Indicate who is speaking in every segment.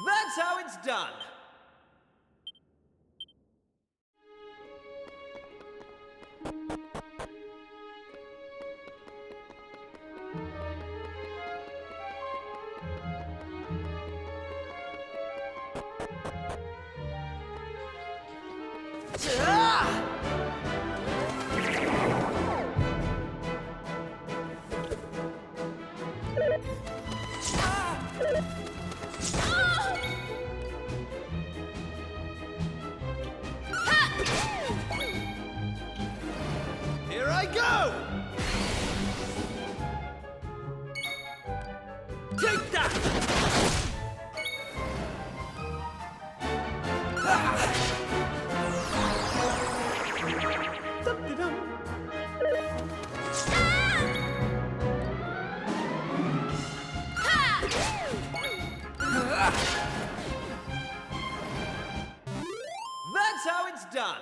Speaker 1: That's how it's done. Here I go! Take that! That's how it's done.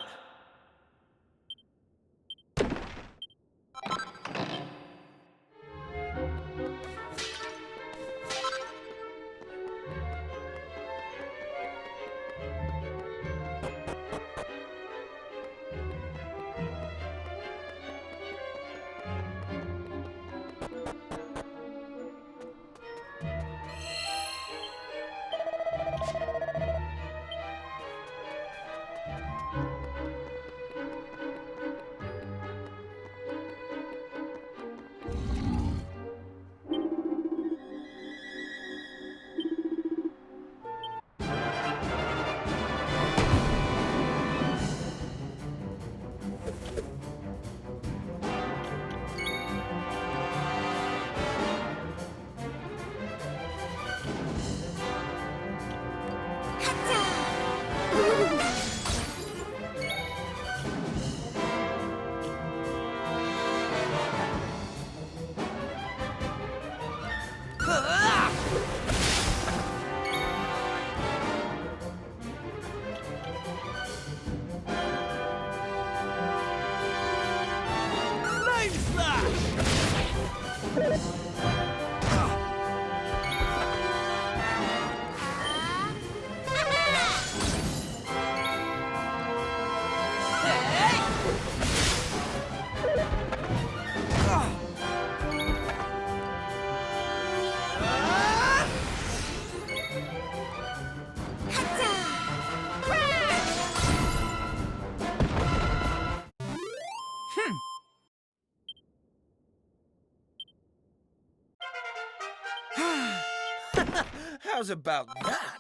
Speaker 2: How's about that?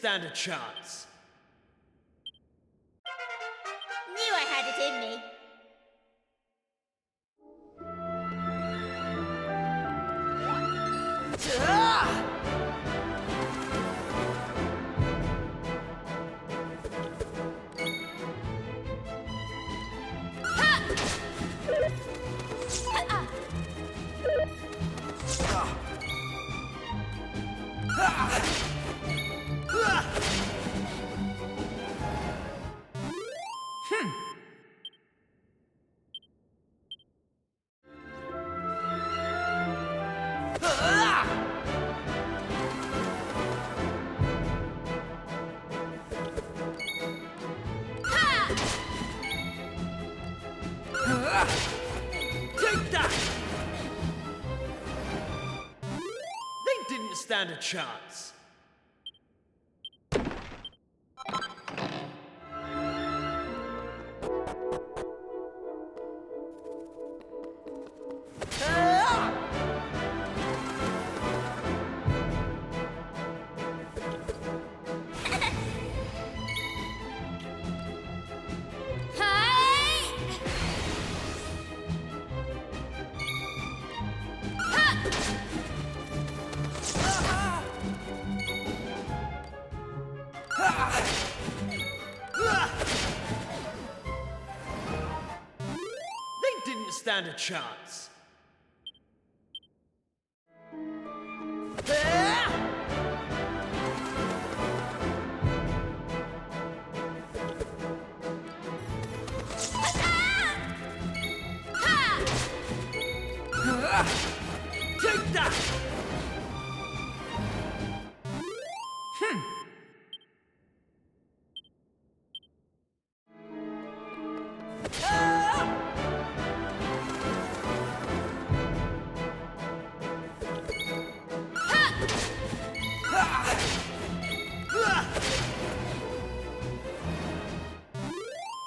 Speaker 1: stand a chance.
Speaker 3: Knew I had it in me.
Speaker 1: Take that! They didn't stand a chance. They didn't stand a chance. Take that!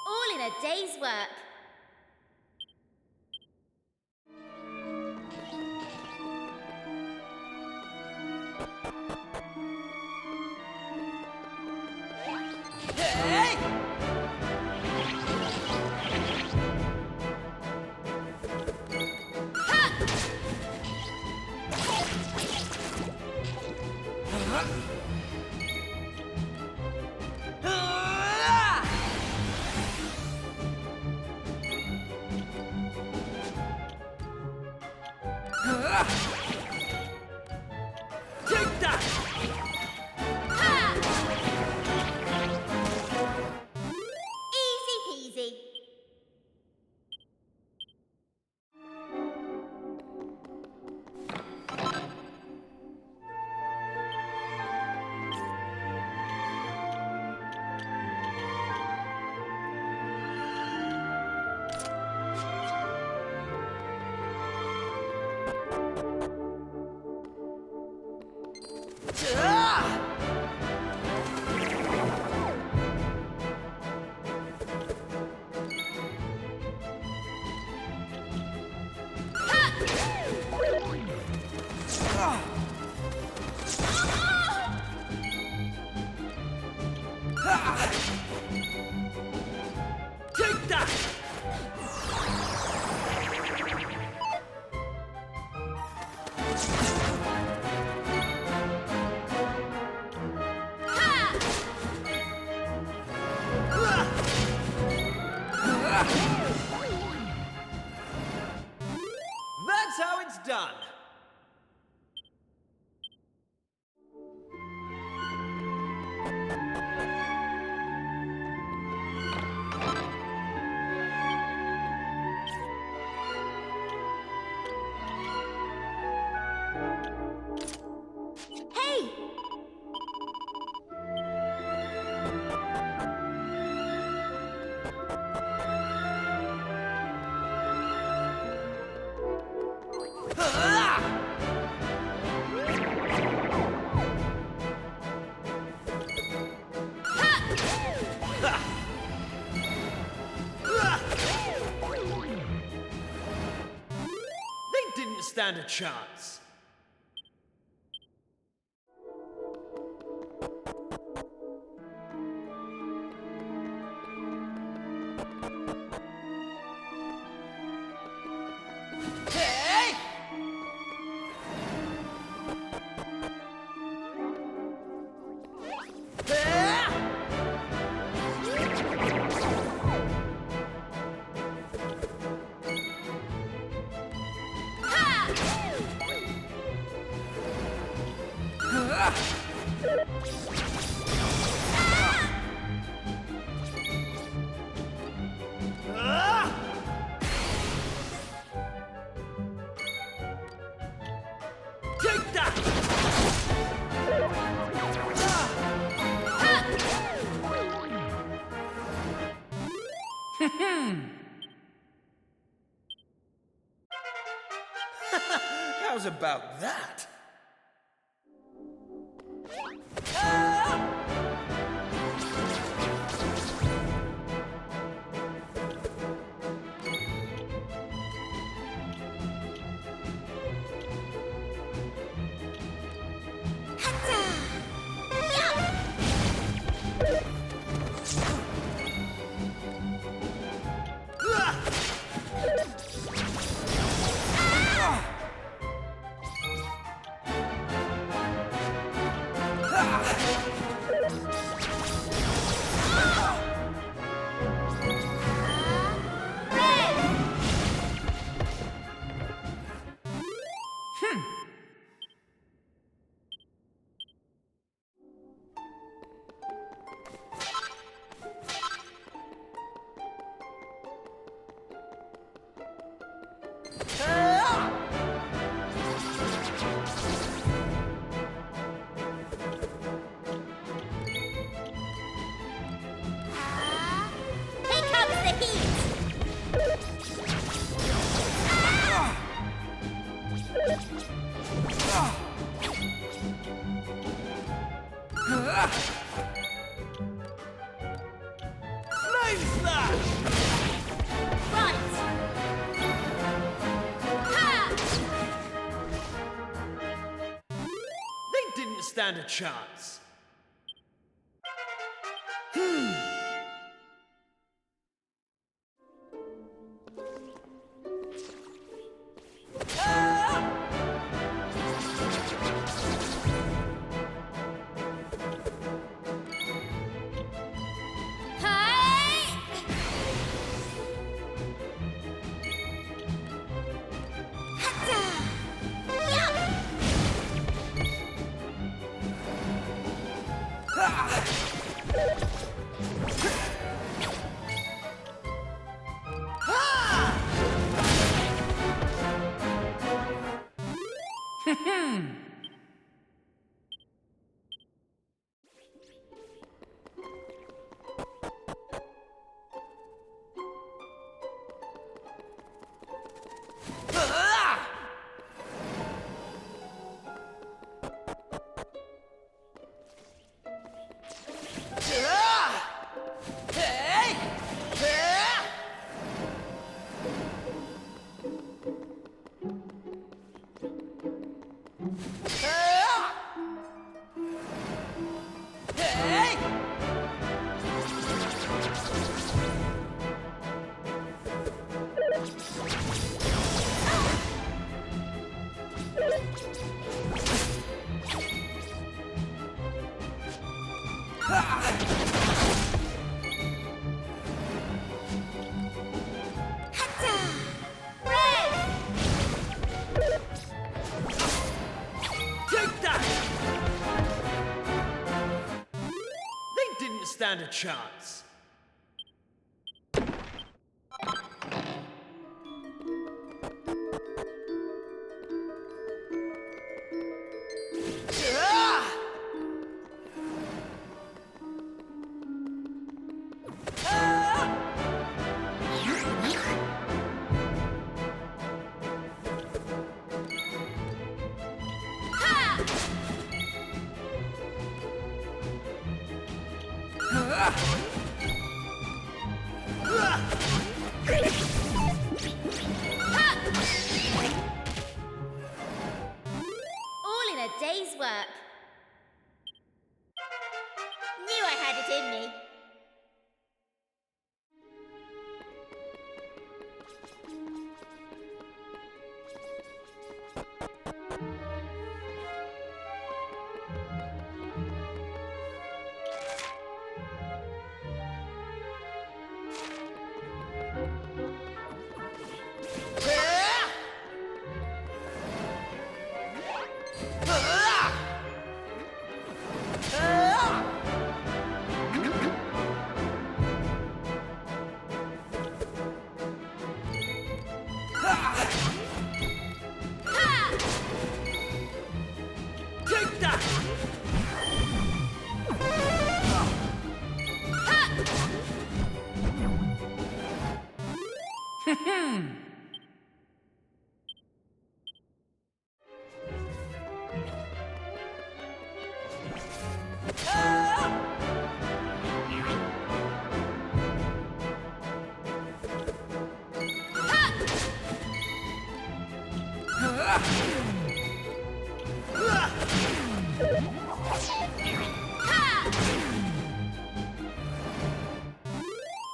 Speaker 3: All in a day's work.
Speaker 1: Hey! Take that!
Speaker 3: Easy peasy.
Speaker 1: Take that! That's how it's done.
Speaker 3: Hey!
Speaker 1: They didn't stand a chance. Take that!
Speaker 2: How's about that?
Speaker 3: Here comes the heat!
Speaker 1: Flame slash!
Speaker 3: Right! Ha!
Speaker 1: They didn't stand a chance.
Speaker 3: Hey! Hatta! Yup! Hatta! Red!
Speaker 1: Take that! They didn't stand a chance.
Speaker 3: All in a day's work. Knew I had it in me.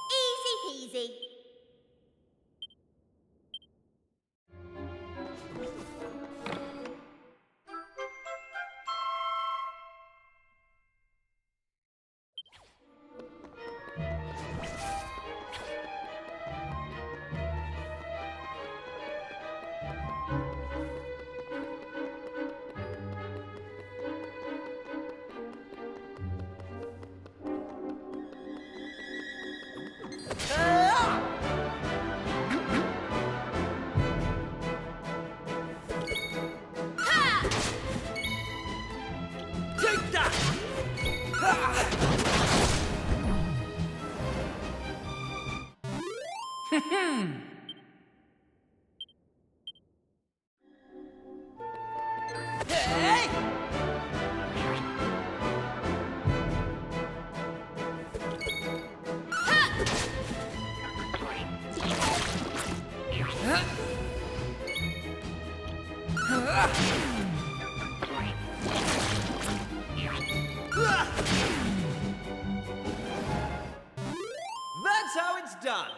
Speaker 3: Easy peasy.
Speaker 1: Take that!
Speaker 2: Hey!
Speaker 1: That's how it's done.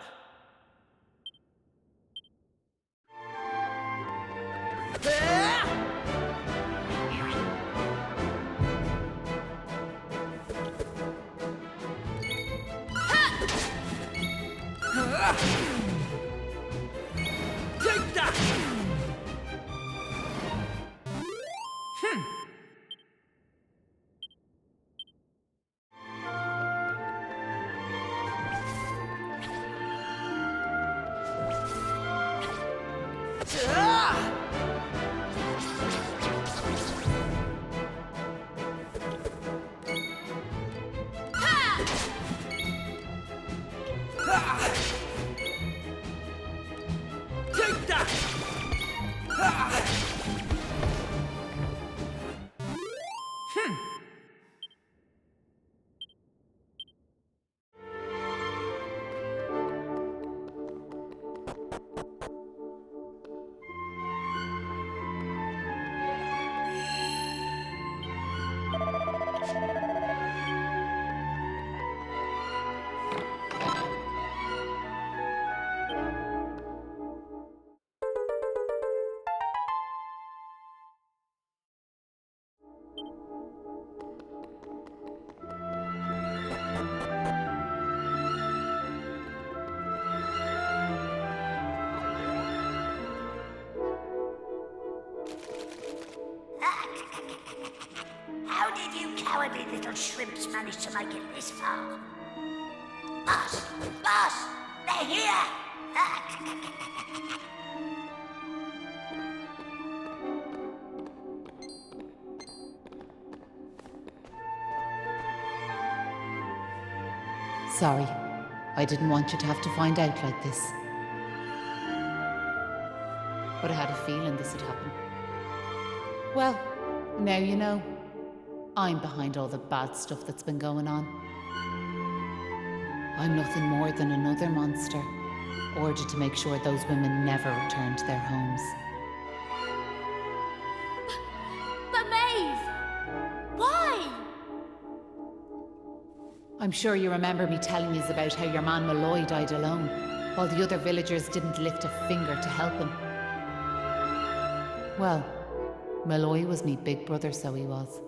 Speaker 1: Take that! Take that!
Speaker 4: How did you cowardly little shrimps manage to make it this far? Boss! Boss! They're here!
Speaker 5: Sorry, I didn't want you to have to find out like this. But I had a feeling this would happen. Well, now you know. I'm behind all the bad stuff that's been going on. I'm nothing more than another monster, ordered to make sure those women never return to their homes.
Speaker 3: But Maeve! Why?
Speaker 5: I'm sure you remember me telling you about how your man Malloy died alone, while the other villagers didn't lift a finger to help him. Well, Malloy was me big brother, so he was.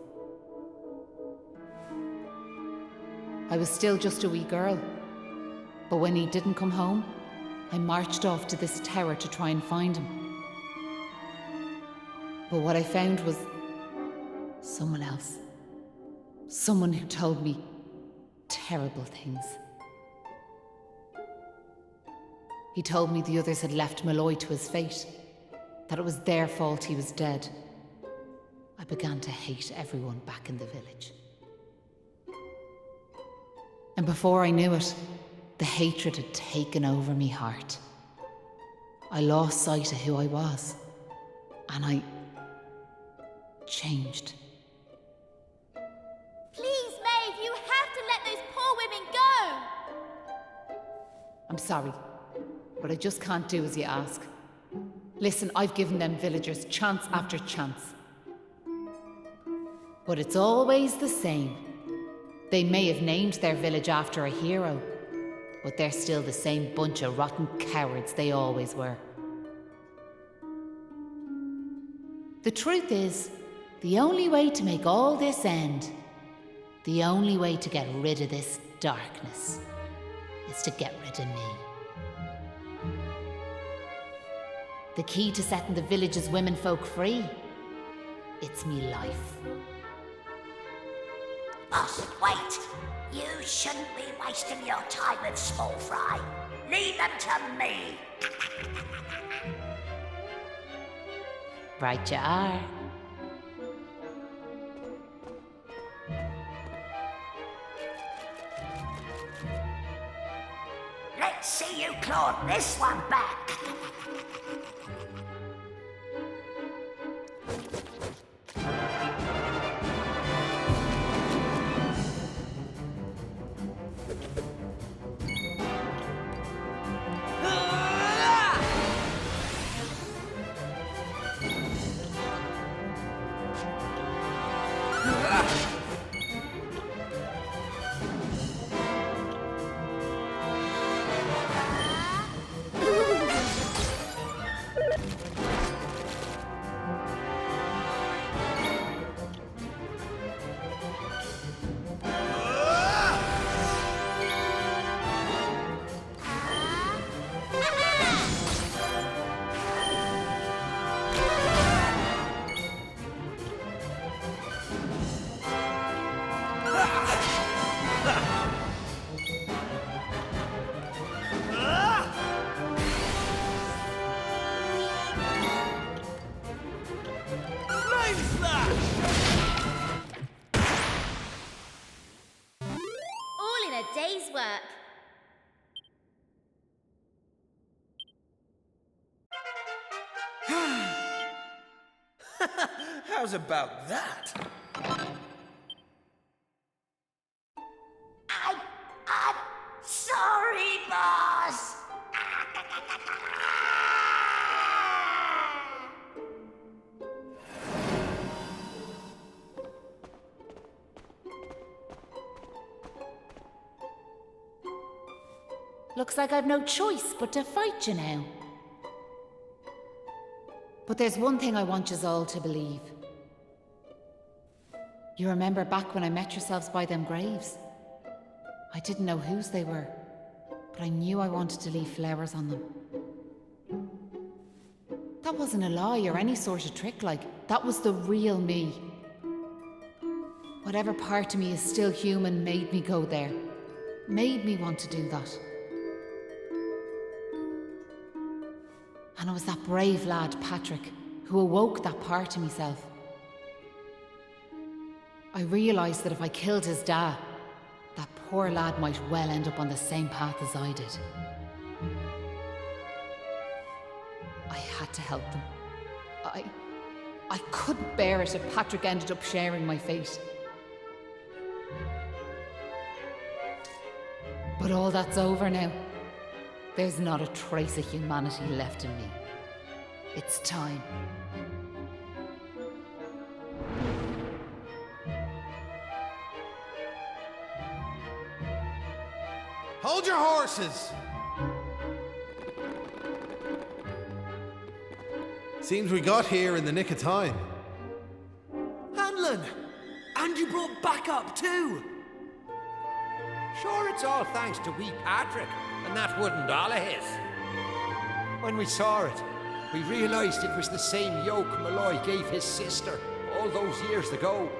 Speaker 5: I was still just a wee girl, but when he didn't come home, I marched off to this tower to try and find him. But what I found was someone else. Someone who told me terrible things. He told me the others had left Malloy to his fate, that it was their fault he was dead. I began to hate everyone back in the village. And before I knew it, the hatred had taken over me heart. I lost sight of who I was, and I changed.
Speaker 3: Please, Maeve, you have to let those poor women go!
Speaker 5: I'm sorry, but I just can't do as you ask. Listen, I've given them villagers chance after chance. But it's always the same. They may have named their village after a hero, but they're still the same bunch of rotten cowards they always were. The truth is, the only way to make all this end, the only way to get rid of this darkness, is to get rid of me. The key to setting the village's womenfolk free, it's me life.
Speaker 4: Boss, wait! You shouldn't be wasting your time with small fry. Leave them to me.
Speaker 5: Right you are.
Speaker 4: Let's see you claw this one back.
Speaker 3: All in a day's work.
Speaker 2: How's about that?
Speaker 4: I'm sorry, boss.
Speaker 5: Looks like I've no choice but to fight you now. But there's one thing I want yous all to believe. You remember back when I met yourselves by them graves? I didn't know whose they were, but I knew I wanted to leave flowers on them. That wasn't a lie or any sort of trick, that was the real me. Whatever part of me is still human made me go there, made me want to do that. And it was that brave lad, Patrick, who awoke that part of myself. I realised that if I killed his dad, that poor lad might well end up on the same path as I did. I had to help them. I couldn't bear it if Patrick ended up sharing my fate. But all that's over now. There's not a trace of humanity left in me. It's time.
Speaker 1: Hold your horses! Seems we got here in the nick of time.
Speaker 2: Hanlon! And you brought backup too!
Speaker 6: Sure, it's all thanks to wee Patrick and that wooden doll of his. When we saw it, we realised it was the same yoke Malloy gave his sister all those years ago.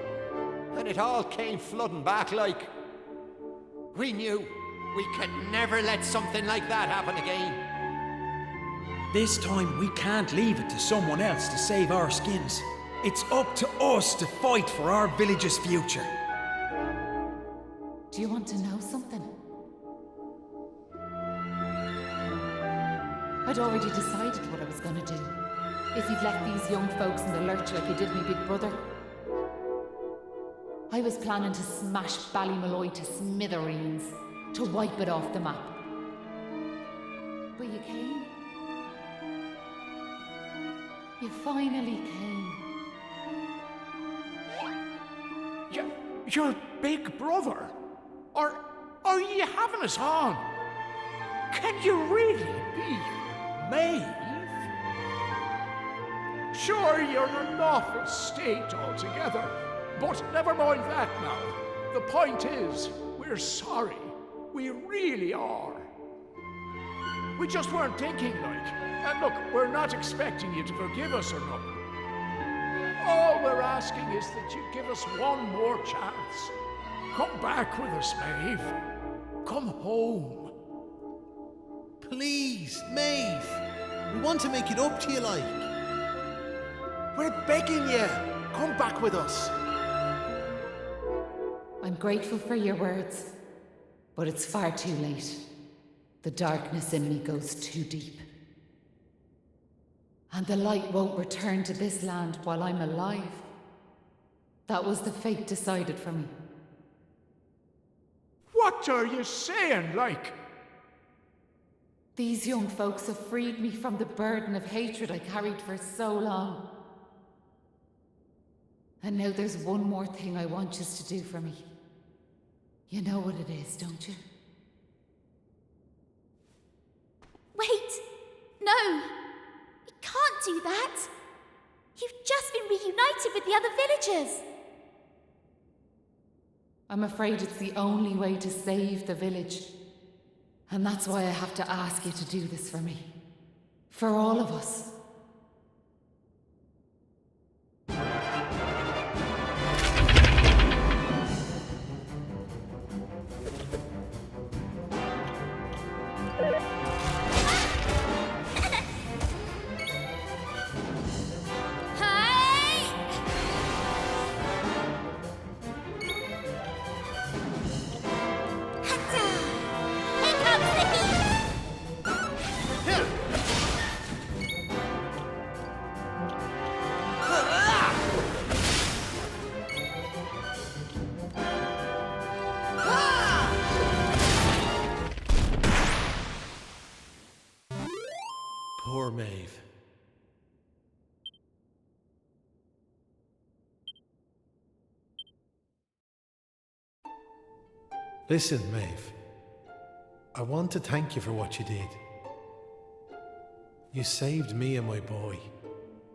Speaker 6: And it all came flooding back like... We knew we could never let something like that happen again.
Speaker 2: This time we can't leave it to someone else to save our skins. It's up to us to fight for our village's future.
Speaker 5: Do you want to know something? I'd already decided what I was going to do. if you'd left these young folks in the lurch like you did me big brother. I was planning to smash Ballymalloy to smithereens, to wipe it off the map. But you came. You finally came.
Speaker 7: Your big brother? Or are you having us on? Can you really be Maeve? Sure, you're an awful state altogether, but never mind that now. The point is, we're sorry. We really are. We just weren't thinking, like. And look, we're not expecting you to forgive us or nothing. All we're asking is that you give us one more chance. Come back with us, Maeve. Come home.
Speaker 1: Please, Maeve. We want to make it up to you, like. We're begging you. Come back with us.
Speaker 5: I'm grateful for your words, but it's far too late. The darkness in me goes too deep. And the light won't return to this land while I'm alive. That was the fate decided for me.
Speaker 7: What are you saying, like?
Speaker 5: These young folks have freed me from the burden of hatred I carried for so long. And now there's one more thing I want you to do for me. You know what it is, don't you?
Speaker 3: Wait! No! You can't do that! You've just been reunited with the other villagers!
Speaker 5: I'm afraid it's the only way to save the village. And that's why I have to ask you to do this for me. For all of us.
Speaker 1: Poor Maeve.
Speaker 8: Listen, Maeve. I want to thank you for what you did. You saved me and my boy.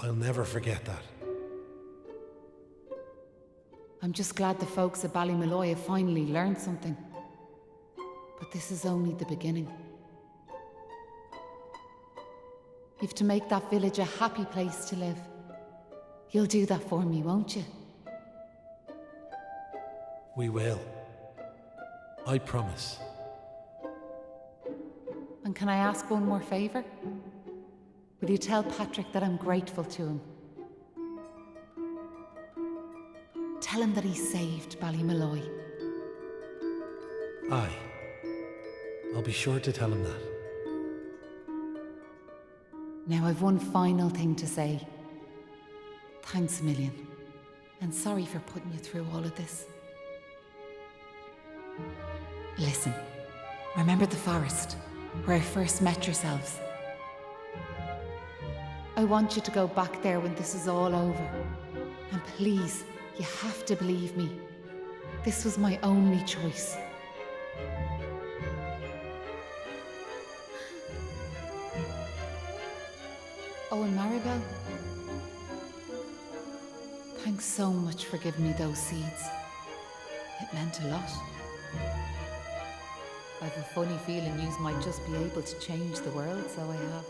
Speaker 8: I'll never forget that.
Speaker 5: I'm just glad the folks at Ballymalloy have finally learned something. But this is only the beginning. You've to make that village a happy place to live. You'll do that for me, won't you?
Speaker 8: We will. I promise.
Speaker 5: And can I ask one more favour? Will you tell Patrick that I'm grateful to him? Tell him that he saved Ballymalloy.
Speaker 8: Aye. I'll be sure to tell him that.
Speaker 5: Now I've one final thing to say. Thanks a million. And sorry for putting you through all of this. Listen, remember the forest, where I first met yourselves? I want you to go back there when this is all over. And please, you have to believe me. This was my only choice. Oh, and Maribel, thanks so much for giving me those seeds. It meant a lot. I've a funny feeling yous might just be able to change the world, so I have.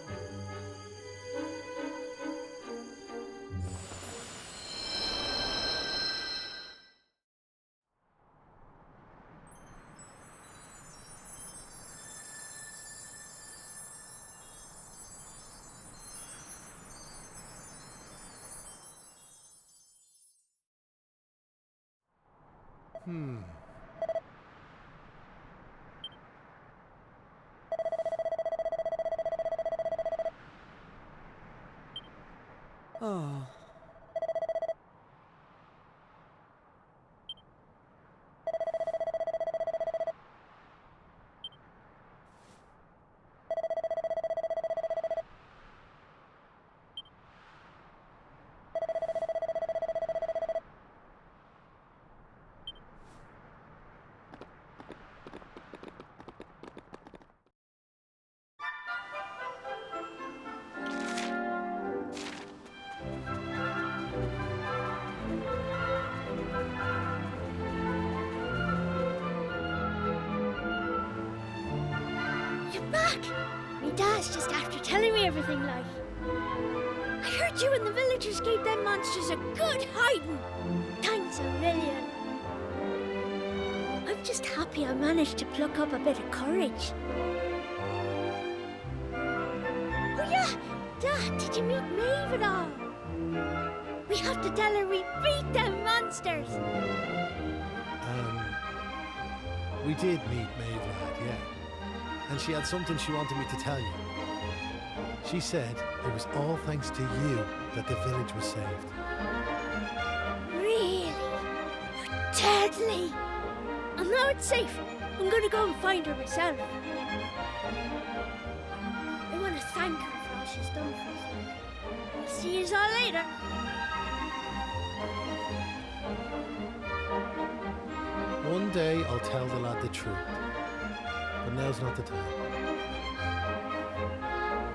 Speaker 9: back! Me dad's just after telling me everything, like. I heard you and the villagers gave them monsters a good hiding. Thanks a million. I'm just happy I managed to pluck up a bit of courage. Oh yeah, Dad, did you meet Maeve at all? We have to tell her we beat them monsters.
Speaker 8: We did meet Maeve, lad, yeah. And she had something she wanted me to tell you. She said it was all thanks to you that the village was saved.
Speaker 9: Really? Deadly! And now it's safe. I'm gonna go and find her myself. I want to thank her for all she's done for us. I'll see you all later.
Speaker 8: One day I'll tell the lad the truth, but now's not the time.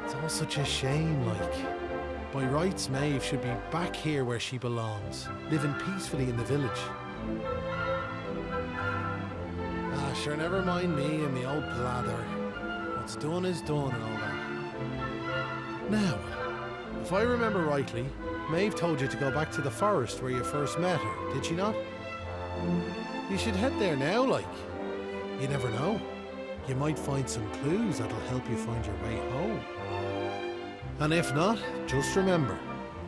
Speaker 8: It's all such a shame, like. By rights, Maeve should be back here where she belongs, living peacefully in the village. Ah, sure, never mind me and me old blather. What's done is done and all that. Now, if I remember rightly, Maeve told you to go back to the forest where you first met her, did she not? You should head there now, like. You never know. You might find some clues that'll help you find your way home. And if not, just remember,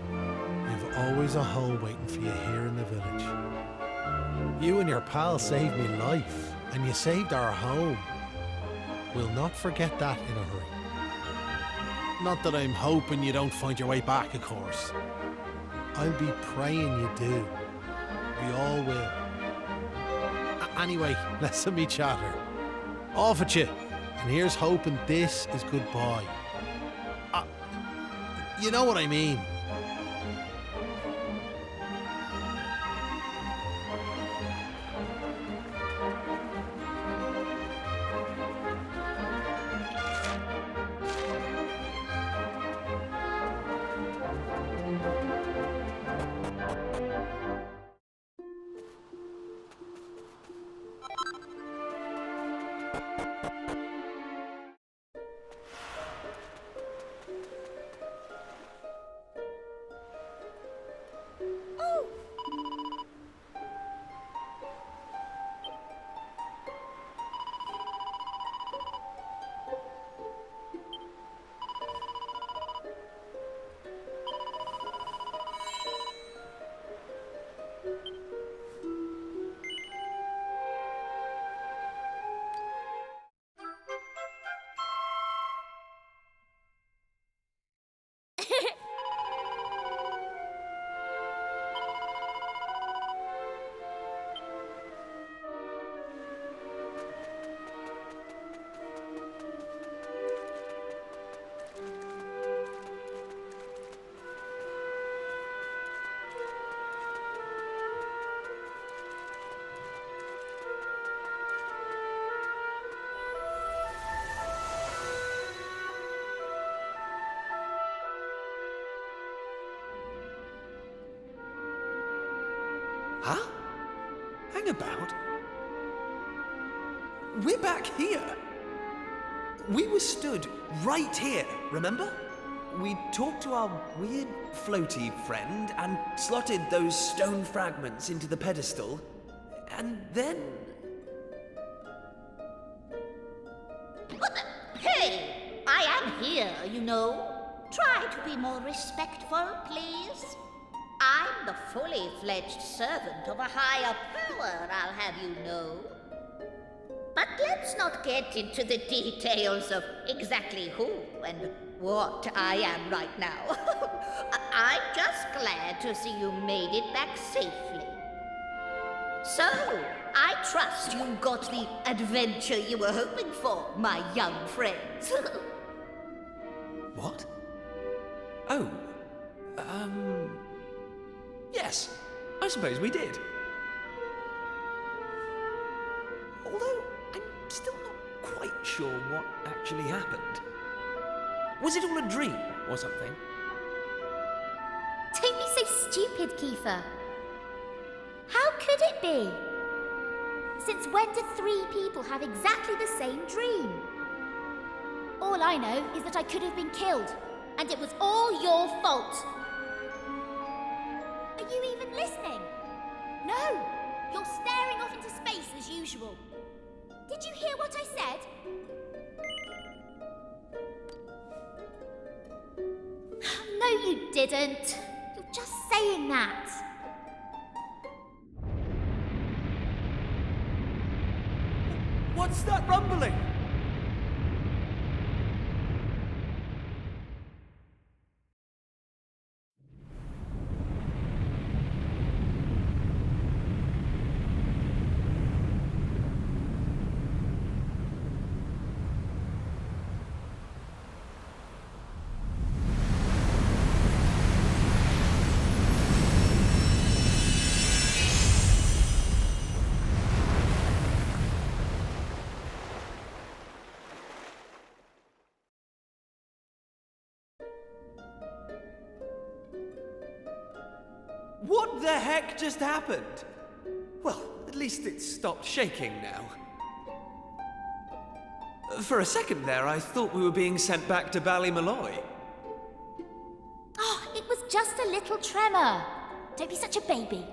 Speaker 8: you've always a home waiting for you here in the village. You and your pal saved me life, and you saved our home. We'll not forget that in a hurry. Not that I'm hoping you don't find your way back, of course. I'll be praying you do. We all will. Anyway, listen me chatter. Off at you. And here's hoping this is goodbye. You know what I mean.
Speaker 2: Huh? Hang about. We're back here. We were stood right here, remember? We talked to our weird floaty friend and slotted those stone fragments into the pedestal. And then...
Speaker 4: Hey, I am here, you know. Try to be more respectful, please. I'm the fully fledged servant of a higher power, I'll have you know. But let's not get into the details of exactly who and what I am right now. I'm just glad to see you made it back safely. So, I trust you got the adventure you were hoping for, my young friends.
Speaker 2: What? Oh, yes, I suppose we did. Although, I'm still not quite sure what actually happened. Was it all a dream or something?
Speaker 3: Don't be so stupid, Kiefer. How could it be? Since when do three people have exactly the same dream? All I know is that I could have been killed, and it was all your fault. Are you even listening? No! You're staring off into space as usual. Did you hear what I said? No, you didn't. You're just saying that.
Speaker 2: What's that rumbling? What the heck just happened? Well, at least it stopped shaking now. For a second there, I thought we were being sent back to Ballymalloy.
Speaker 3: Oh, it was just a little tremor. Don't be such a baby.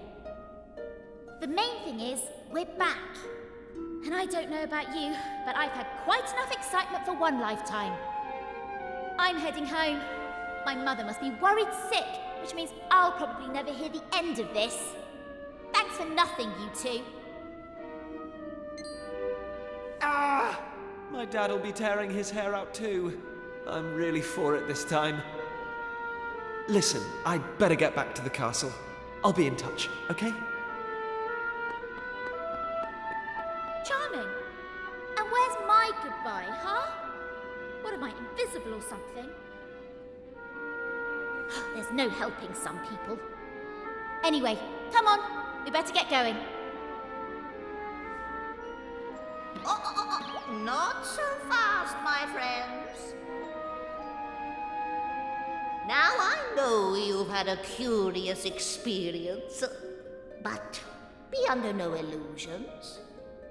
Speaker 3: The main thing is, we're back. And I don't know about you, but I've had quite enough excitement for one lifetime. I'm heading home. My mother must be worried sick, which means I'll probably never hear the end of this. Thanks for nothing, you two.
Speaker 2: Ah! My dad'll be tearing his hair out too. I'm really for it this time. Listen, I'd better get back to the castle. I'll be in touch, okay?
Speaker 3: Charming. And where's my goodbye, huh? What am I, invisible or something? There's no helping some people. Anyway, come on. We better get going.
Speaker 4: Not so fast, my friends. Now I know you've had a curious experience, but be under no illusions.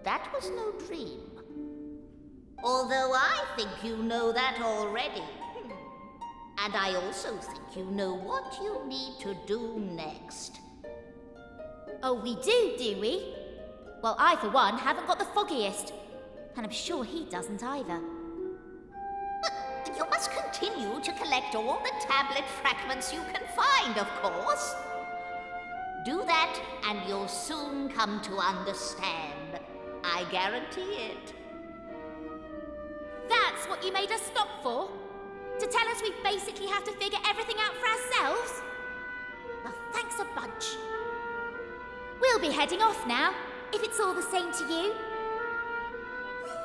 Speaker 4: That was no dream. Although I think you know that already. And I also think you know what you need to do next.
Speaker 3: Oh, we do we? Well, I, for one, haven't got the foggiest. And I'm sure he doesn't either.
Speaker 4: But you must continue to collect all the tablet fragments you can find, of course. Do that, and you'll soon come to understand. I guarantee it.
Speaker 3: That's what you made us stop for? To tell us we basically have to figure everything out for ourselves? Well, thanks a bunch. We'll be heading off now, if it's all the same to you.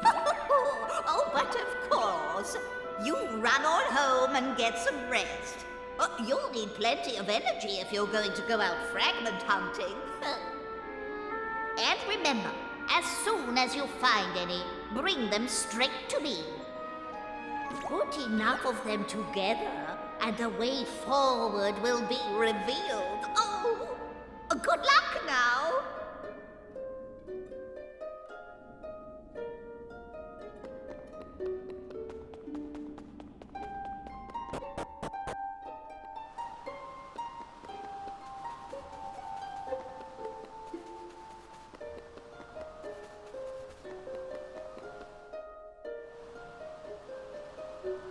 Speaker 4: Oh, but of course. You run on home and get some rest. You'll need plenty of energy if you're going to go out fragment hunting. And remember, as soon as you find any, bring them straight to me. Put enough of them together, and the way forward will be revealed. Oh, good luck now.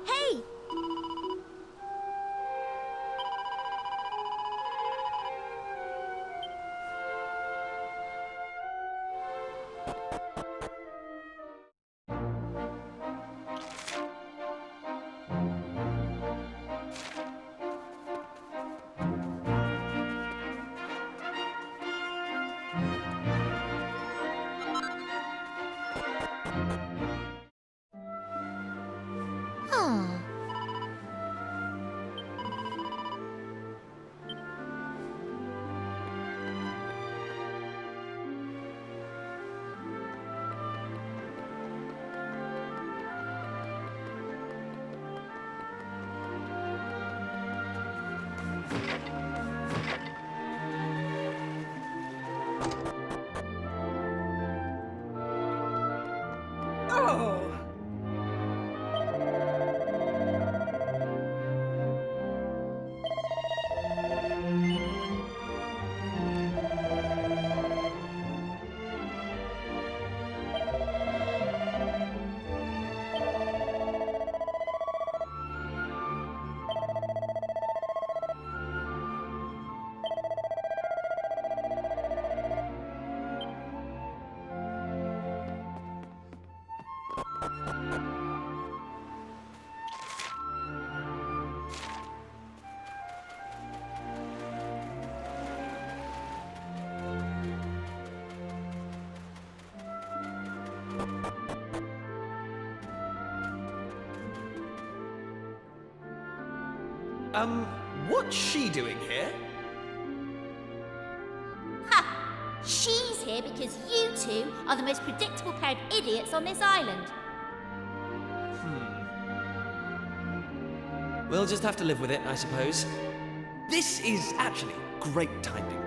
Speaker 3: Hey! Oh.
Speaker 2: Oh! What's she doing here?
Speaker 3: Ha! She's here because you two are the most predictable pair of idiots on this island.
Speaker 2: We'll just have to live with it, I suppose. This is actually great timing.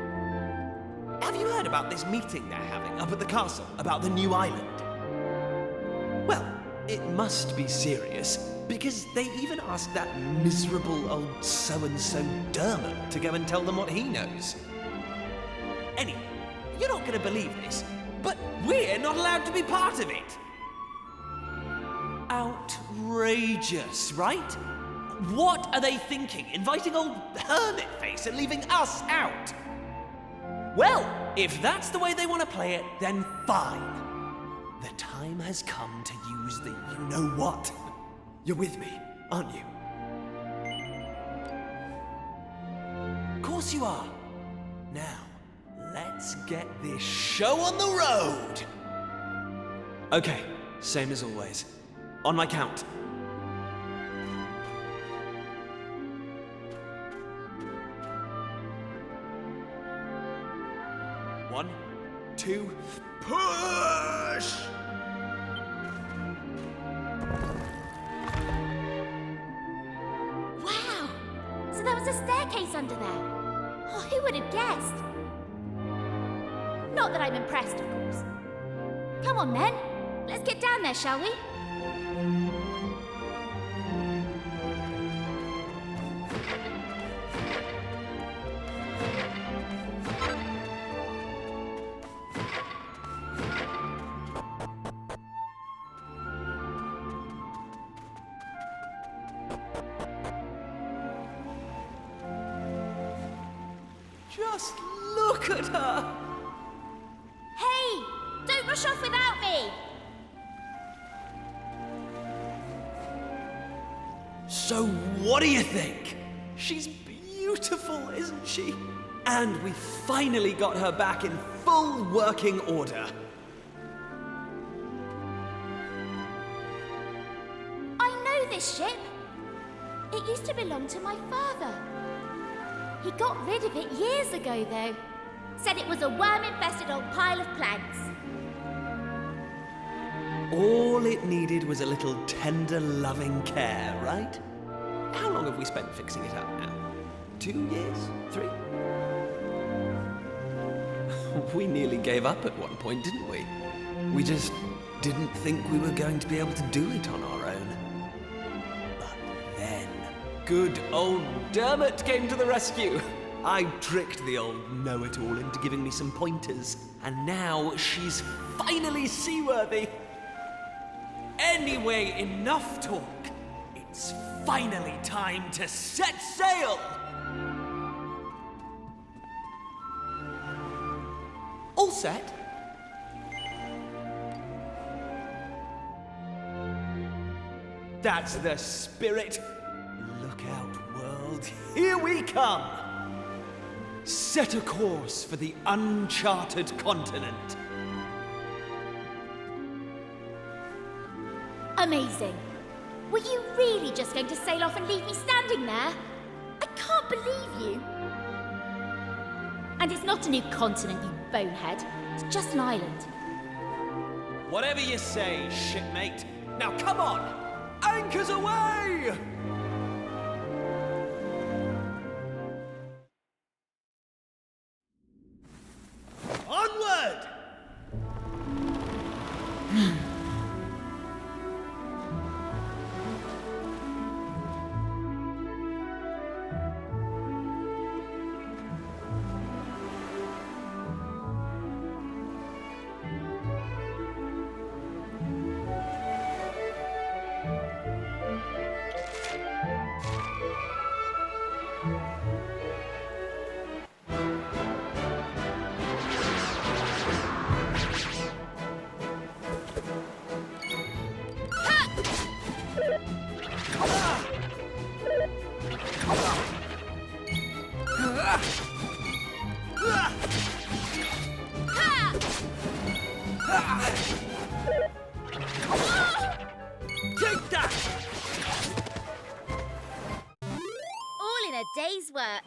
Speaker 2: Have you heard about this meeting they're having up at the castle about the new island? Well, it must be serious, because they even asked that miserable old so-and-so Dermot to go and tell them what he knows. Anyway, you're not going to believe this, but we're not allowed to be part of it. Outrageous, right? What are they thinking, inviting old Hermit-Face and leaving us out? Well, if that's the way they want to play it, then fine. The time has come to use the you-know-what. You're with me, aren't you? Of course you are. Now, let's get this show on the road! Okay, same as always. On my count. 1, 2, push!
Speaker 3: Wow! So there was a staircase under there. Oh, who would have guessed? Not that I'm impressed, of course. Come on, then. Let's get down there, shall we?
Speaker 2: Just look at her!
Speaker 3: Hey! Don't rush off without me!
Speaker 2: So what do you think? She's beautiful, isn't she? And we finally got her back in full working order.
Speaker 3: I know this ship. It used to belong to my father. He got rid of it years ago, though. Said it was a worm-infested old pile of planks.
Speaker 2: All it needed was a little tender, loving care, right? How long have we spent fixing it up now? 2 years? 3? We nearly gave up at one point, didn't we? We just didn't think we were going to be able to do it on our own. But then, good old Dermot came to the rescue. I tricked the old know-it-all into giving me some pointers, and now she's finally seaworthy. Anyway, enough talk. It's finally time to set sail! All set? That's the spirit. Look out, world. Here we come! Set a course for the uncharted continent.
Speaker 3: Amazing. Were you really just going to sail off and leave me standing there? I can't believe you. And it's not a new continent, you bonehead. It's just an island.
Speaker 2: Whatever you say, shipmate. Now come on! Anchors away! Onward!
Speaker 3: day's work.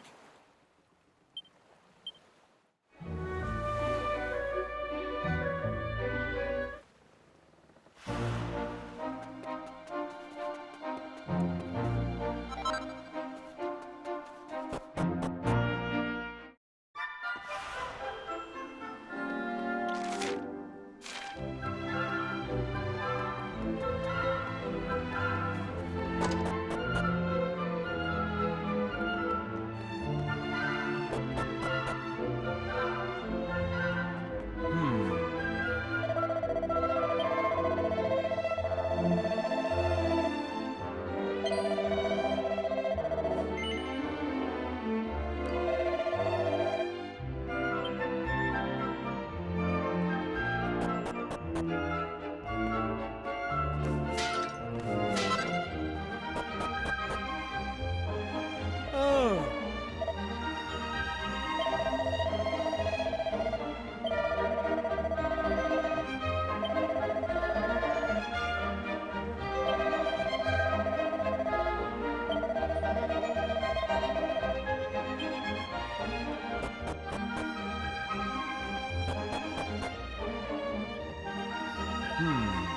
Speaker 6: Hmm.